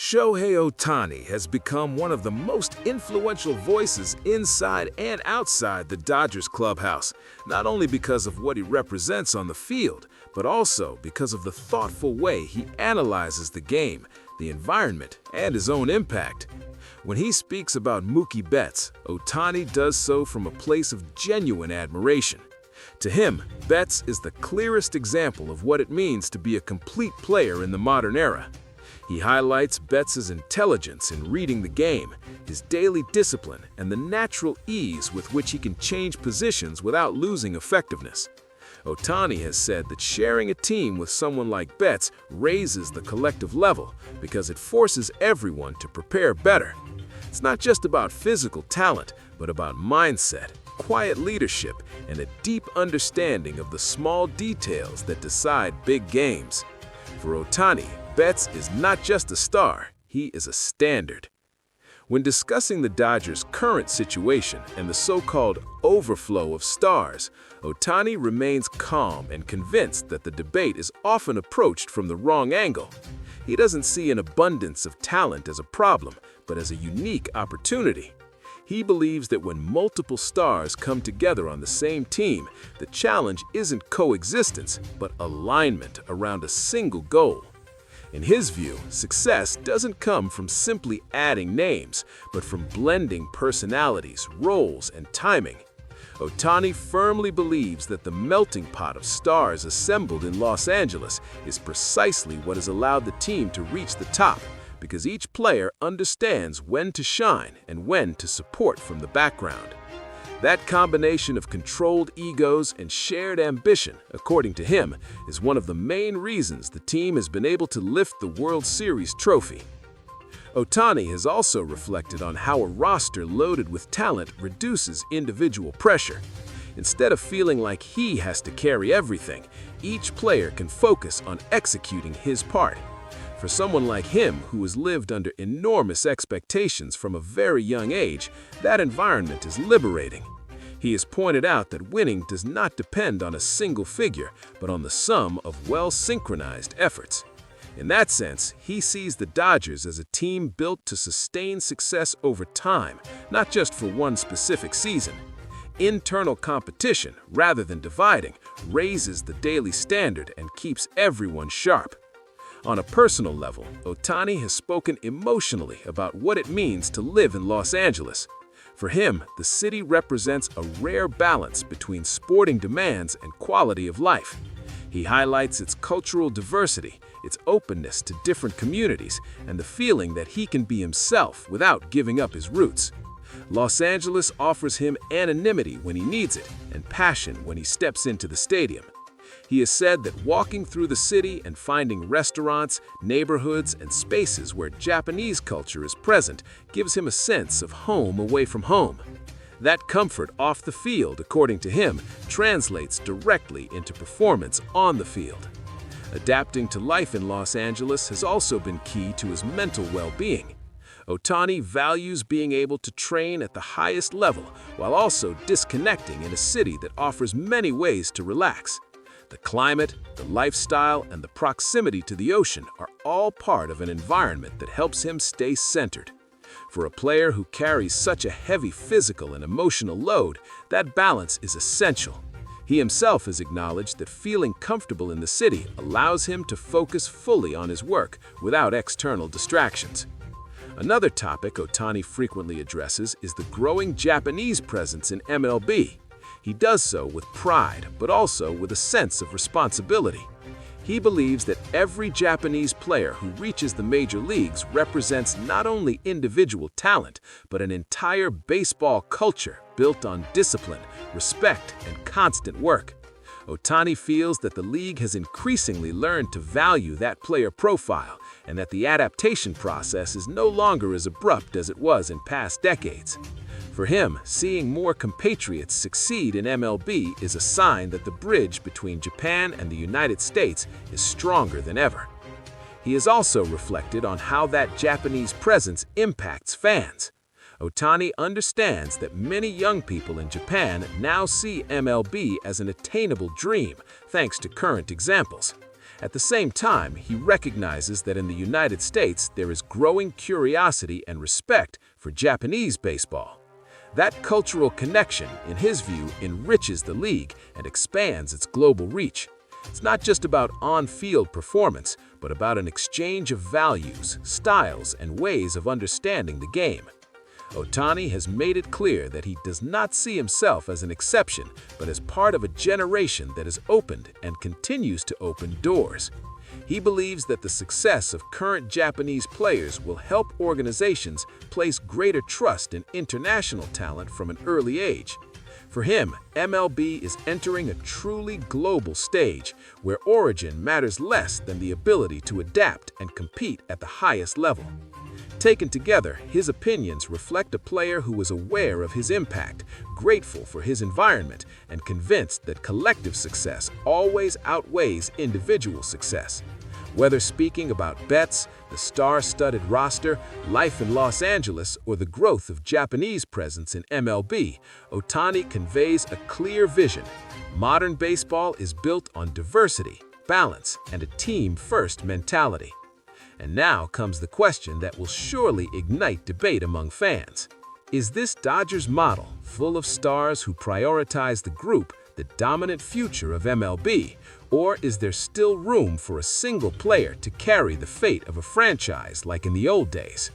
Shohei Ohtani has become one of the most influential voices inside and outside the Dodgers clubhouse, not only because of what he represents on the field, but also because of the thoughtful way he analyzes the game, the environment, and his own impact. When he speaks about Mookie Betts, Ohtani does so from a place of genuine admiration. To him, Betts is the clearest example of what it means to be a complete player in the modern era. He highlights Betts' intelligence in reading the game, his daily discipline, and the natural ease with which he can change positions without losing effectiveness. Ohtani has said that sharing a team with someone like Betts raises the collective level because it forces everyone to prepare better. It's not just about physical talent, but about mindset, quiet leadership, and a deep understanding of the small details that decide big games. For Ohtani, Betts is not just a star, he is a standard. When discussing the Dodgers' current situation and the so-called overflow of stars, Ohtani remains calm and convinced that the debate is often approached from the wrong angle. He doesn't see an abundance of talent as a problem, but as a unique opportunity. He believes that when multiple stars come together on the same team, the challenge isn't coexistence, but alignment around a single goal. In his view, success doesn't come from simply adding names, but from blending personalities, roles, and timing. Ohtani firmly believes that the melting pot of stars assembled in Los Angeles is precisely what has allowed the team to reach the top, because each player understands when to shine and when to support from the background. That combination of controlled egos and shared ambition, according to him, is one of the main reasons the team has been able to lift the World Series trophy. Ohtani has also reflected on how a roster loaded with talent reduces individual pressure. Instead of feeling like he has to carry everything, each player can focus on executing his part. For someone like him, who has lived under enormous expectations from a very young age, that environment is liberating. He has pointed out that winning does not depend on a single figure, but on the sum of well-synchronized efforts. In that sense, he sees the Dodgers as a team built to sustain success over time, not just for one specific season. Internal competition, rather than dividing, raises the daily standard and keeps everyone sharp. On a personal level, Ohtani has spoken emotionally about what it means to live in Los Angeles. For him, the city represents a rare balance between sporting demands and quality of life. He highlights its cultural diversity, its openness to different communities, and the feeling that he can be himself without giving up his roots. Los Angeles offers him anonymity when he needs it and passion when he steps into the stadium. He has said that walking through the city and finding restaurants, neighborhoods, and spaces where Japanese culture is present gives him a sense of home away from home. That comfort off the field, according to him, translates directly into performance on the field. Adapting to life in Los Angeles has also been key to his mental well-being. Ohtani values being able to train at the highest level while also disconnecting in a city that offers many ways to relax. The climate, the lifestyle, and the proximity to the ocean are all part of an environment that helps him stay centered. For a player who carries such a heavy physical and emotional load, that balance is essential. He himself has acknowledged that feeling comfortable in the city allows him to focus fully on his work without external distractions. Another topic Ohtani frequently addresses is the growing Japanese presence in MLB. He does so with pride, but also with a sense of responsibility. He believes that every Japanese player who reaches the major leagues represents not only individual talent, but an entire baseball culture built on discipline, respect, and constant work. Ohtani feels that the league has increasingly learned to value that player profile, and that the adaptation process is no longer as abrupt as it was in past decades. For him, seeing more compatriots succeed in MLB is a sign that the bridge between Japan and the United States is stronger than ever. He has also reflected on how that Japanese presence impacts fans. Ohtani understands that many young people in Japan now see MLB as an attainable dream, thanks to current examples. At the same time, he recognizes that in the United States there is growing curiosity and respect for Japanese baseball. That cultural connection, in his view, enriches the league and expands its global reach. It's not just about on-field performance, but about an exchange of values, styles, and ways of understanding the game. Ohtani has made it clear that he does not see himself as an exception, but as part of a generation that has opened and continues to open doors. He believes that the success of current Japanese players will help organizations place greater trust in international talent from an early age. For him, MLB is entering a truly global stage where origin matters less than the ability to adapt and compete at the highest level. Taken together, his opinions reflect a player who is aware of his impact, grateful for his environment, and convinced that collective success always outweighs individual success. Whether speaking about bets, the star-studded roster, life in Los Angeles, or the growth of Japanese presence in MLB, Ohtani conveys a clear vision. Modern baseball is built on diversity, balance, and a team-first mentality. And now comes the question that will surely ignite debate among fans. Is this Dodgers model, full of stars who prioritize the group, the dominant future of MLB? Or is there still room for a single player to carry the fate of a franchise like in the old days?